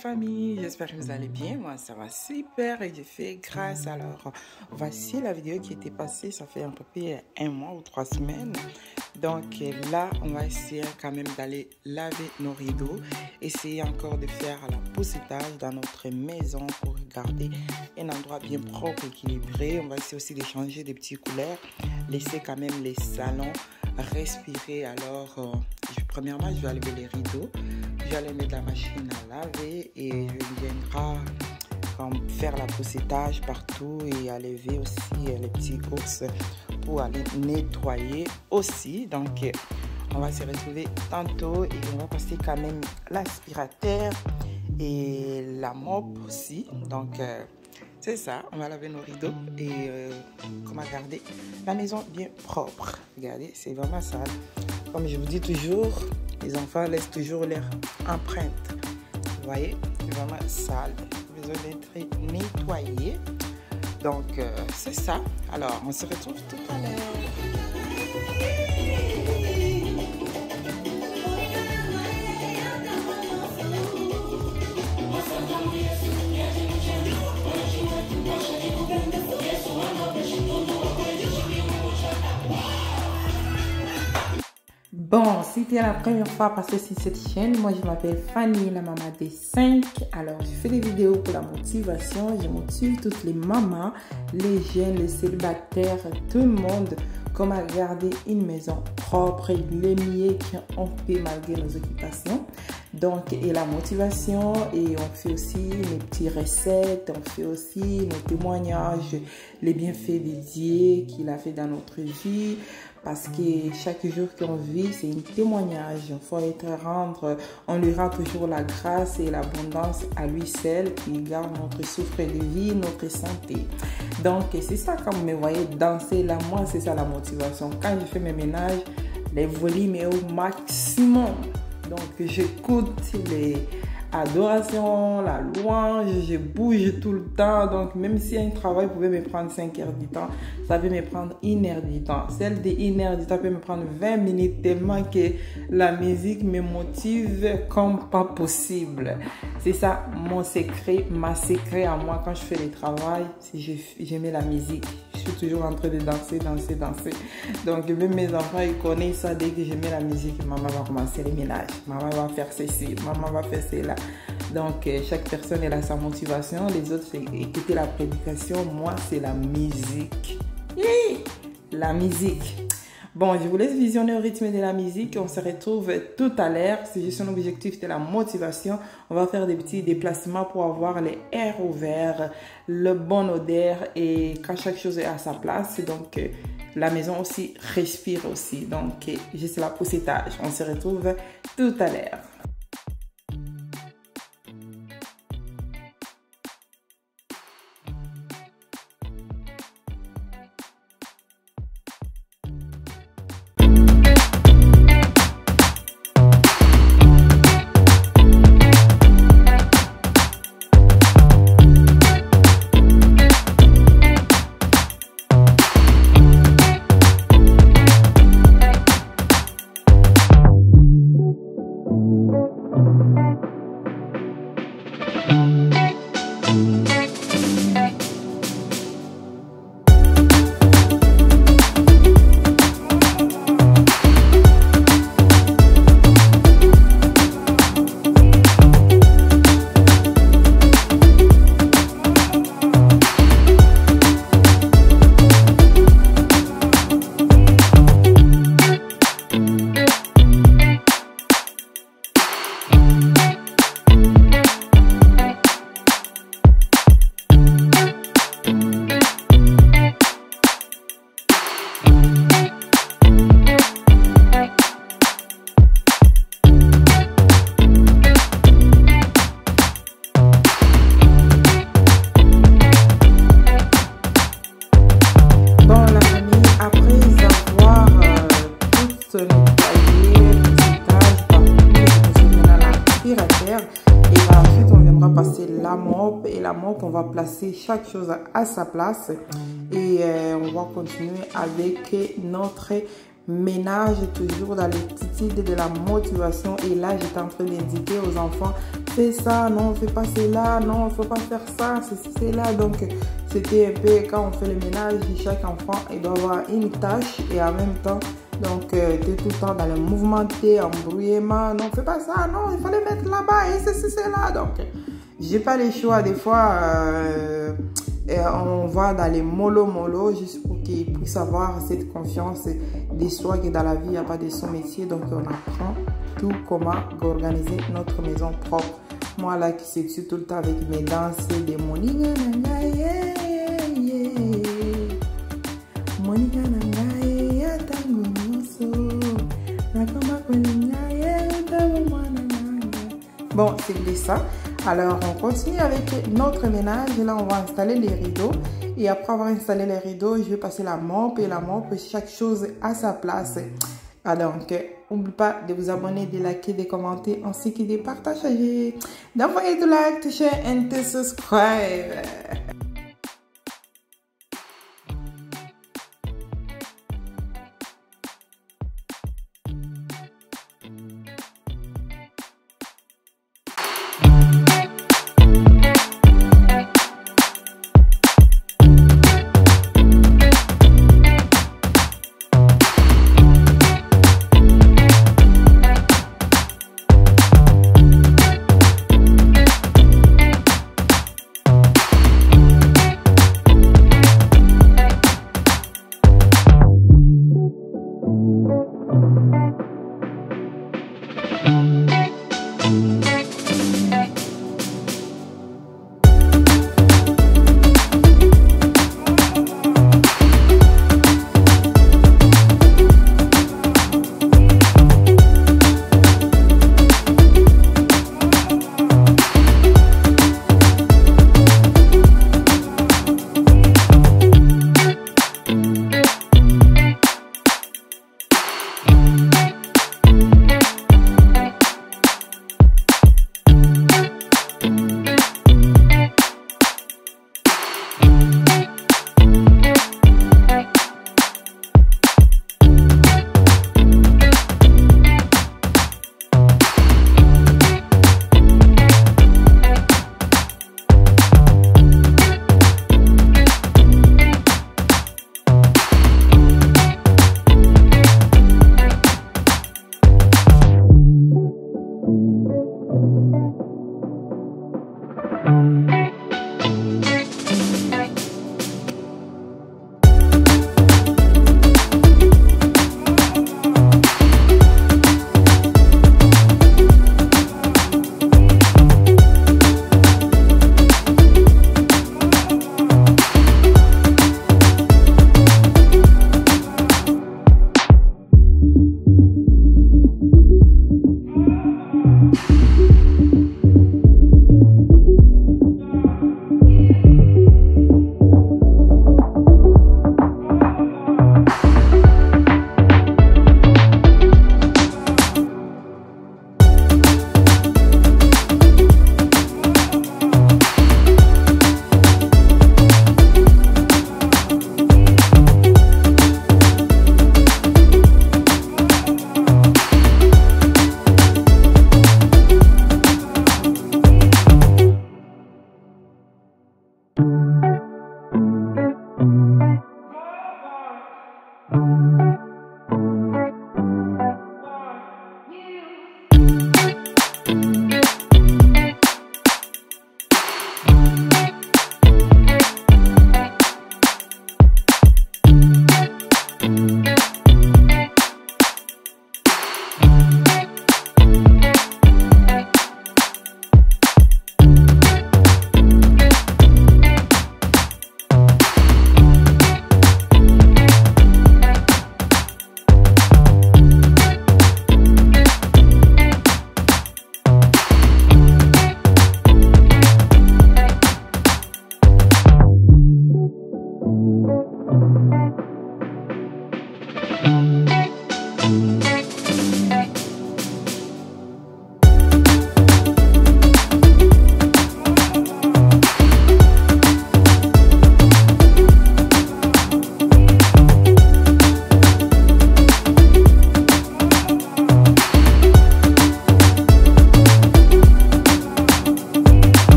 famille, j'espère que vous allez bien. Moi ça va super et j'ai fait grâce. Alors voici la vidéo qui était passée, ça fait à peu près 1 mois ou 3 semaines. Donc là on va essayer quand même d'aller laver nos rideaux, essayer encore de faire la poussitage dans notre maison pour garder un endroit bien propre, équilibré. On va essayer aussi de changer des petites couleurs, laisser quand même les salons respirer. Alors premièrement je vais enlever les rideaux, je vais aller mettre la machine à laver et je viendrai faire la poussitage partout et enlever aussi les petits ours pour aller nettoyer aussi. Donc on va se retrouver tantôt et on va passer quand même l'aspirateur et la mop aussi. Donc c'est ça, on va laver nos rideaux et on va garder la maison bien propre. Regardez, c'est vraiment sale. Comme je vous dis toujours, les enfants laissent toujours leur empreinte. Vous voyez, c'est vraiment sale. Besoin d'être nettoyé. Donc, c'est ça. Alors, on se retrouve tout à l'heure. Bon, si tu es la première fois à passer sur cette chaîne, moi je m'appelle Fanny, la maman des 5. Alors, je fais des vidéos pour la motivation. Je motive toutes les mamans, les jeunes, les célibataires, tout le monde, comment garder une maison propre, les mieux qu'on peut malgré nos occupations. Donc, et la motivation, et on fait aussi les petites recettes, on fait aussi nos témoignages, les bienfaits de Dieu qu'il a fait dans notre vie. Parce que chaque jour qu'on vit, c'est un témoignage. Il faut on lui rend toujours la grâce et l'abondance à lui seul qui garde notre souffle de vie, notre santé. Donc, c'est ça, quand vous me voyez danser là, moi, c'est ça la motivation. Quand je fais mes ménages, les volumes est au maximum. Donc, j'écoute les adorations, la louange, je bouge tout le temps. Donc, même si un travail pouvait me prendre 5 heures du temps, ça peut me prendre 1 heure du temps. Celle de 1 heure du temps peut me prendre 20 minutes tellement que la musique me motive comme pas possible. C'est ça mon secret, ma secret à moi quand je fais le travail, si j'aimais la musique. Je suis toujours en train de danser. Donc, même mes enfants, ils connaissent ça. Dès que je mets la musique, maman va commencer les ménages. Maman va faire ceci, maman va faire cela. Donc, chaque personne elle a sa motivation. Les autres, c'est écouter la prédication. Moi, c'est la musique. La musique. Bon, je vous laisse visionner au rythme de la musique. On se retrouve tout à l'heure. C'est juste un objectif de la motivation. On va faire des petits déplacements pour avoir les airs ouverts, le bon odeur et quand chaque chose est à sa place. Donc, la maison aussi respire aussi. Donc, juste la poussitage. On se retrouve tout à l'heure. la mop et la mop, on va placer chaque chose à sa place et on va continuer avec notre ménage toujours dans les titres de la motivation. Et là, j'étais en train d'indiquer aux enfants, fais ça, non, fais pas cela, non, il faut pas faire ça, c'est là. Donc, c'était un peu quand on fait le ménage, chaque enfant, il doit avoir une tâche et en même temps, donc, tu es tout le temps dans le mouvement, embrouillement, non, fais pas ça, non, il faut le mettre là-bas et c'est là. Donc, j'ai pas les choix. Des fois, on va dans les mollo juste pour qu'ils puissent avoir cette confiance des soi que dans la vie, il n'y a pas de sous-métier. Donc, on apprend tout comment organiser notre maison propre. Moi, là, qui suis tout le temps avec mes danses des Monica Nangaye, Monica Nangaye, bon, c'est ça. Alors, on continue avec notre ménage. Là, on va installer les rideaux. Et après avoir installé les rideaux, je vais passer la mop. Et la mop, chaque chose à sa place. Alors, n'oubliez pas de vous abonner, de liker, de commenter, ainsi que de partager, d'envoyer de like, de share et de subscribe.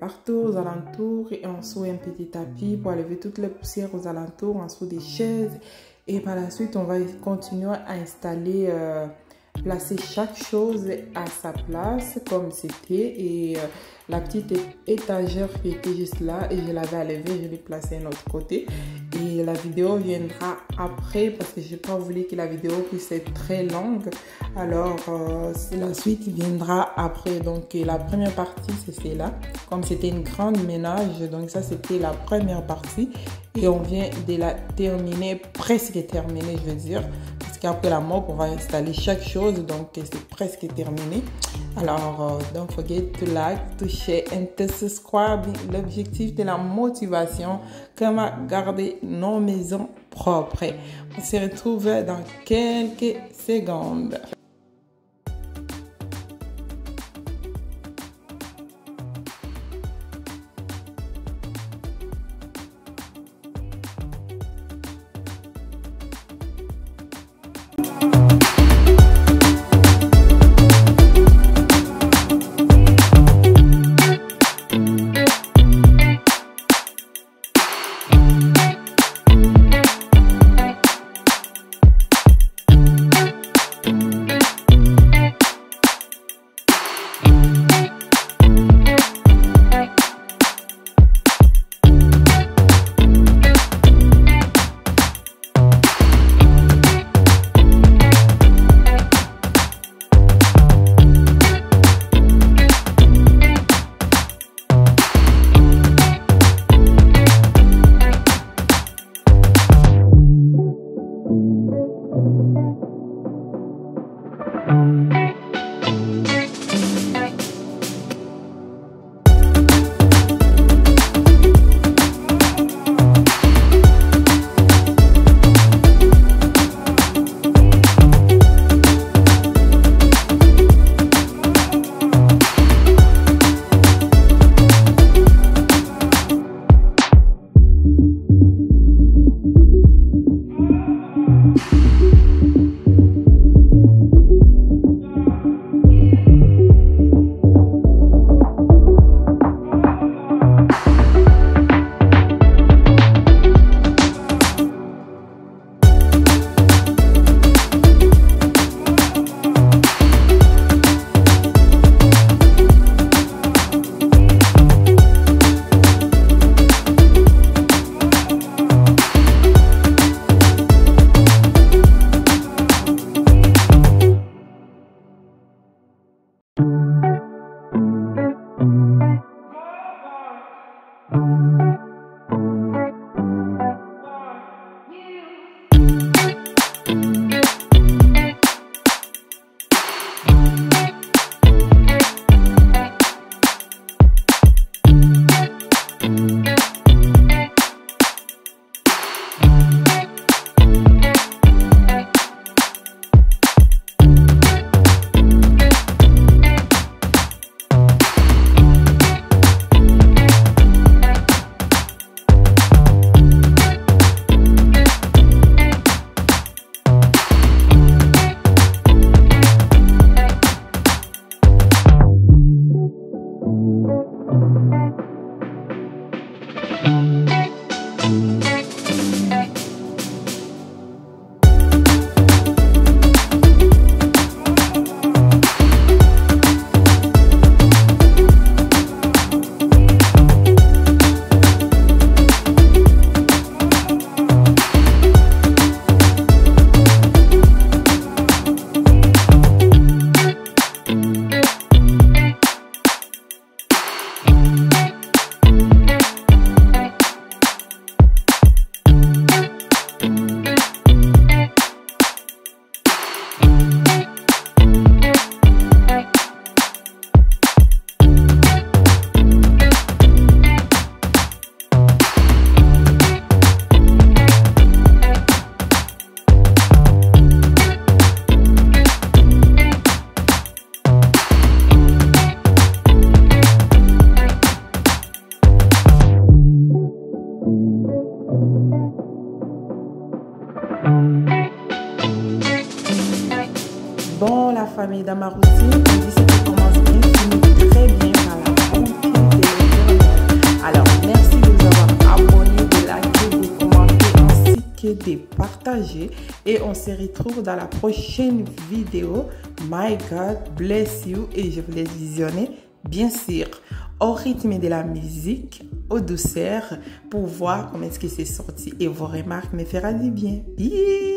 partout aux alentours et en dessous un petit tapis pour enlever toutes les poussières aux alentours, en dessous des chaises. Et par la suite, on va continuer à installer, placer chaque chose à sa place comme c'était. Et la petite étagère qui était juste là, et je l'avais enlevée, je l'ai placée de l'autre côté. Et la vidéo viendra après parce que je n'ai pas voulu que la vidéo puisse être très longue. Alors, la suite viendra après. Donc, la première partie, c'est celle-là. Comme c'était une grande ménage, donc ça, c'était la première partie. Et on vient de la terminer, presque terminée, je veux dire. Parce qu'après la mop, on va installer chaque chose. Donc, c'est presque terminé. Alors, don't forget to like, to share and to subscribe. L'objectif de la motivation, comment garder nos maisons propres. On se retrouve dans quelques secondes. Bon, la famille, dans ma routine, on dit que ça commence bien, finit très bien par la bonté de Alors, merci de vous avoir abonné, de liker, de commenter ainsi que de partager. Et on se retrouve dans la prochaine vidéo. My God bless you. Et je vous laisse visionner, bien sûr, au rythme de la musique, au douceur, pour voir comment est-ce que c'est sorti. Et vos remarques me feront du bien. Bye.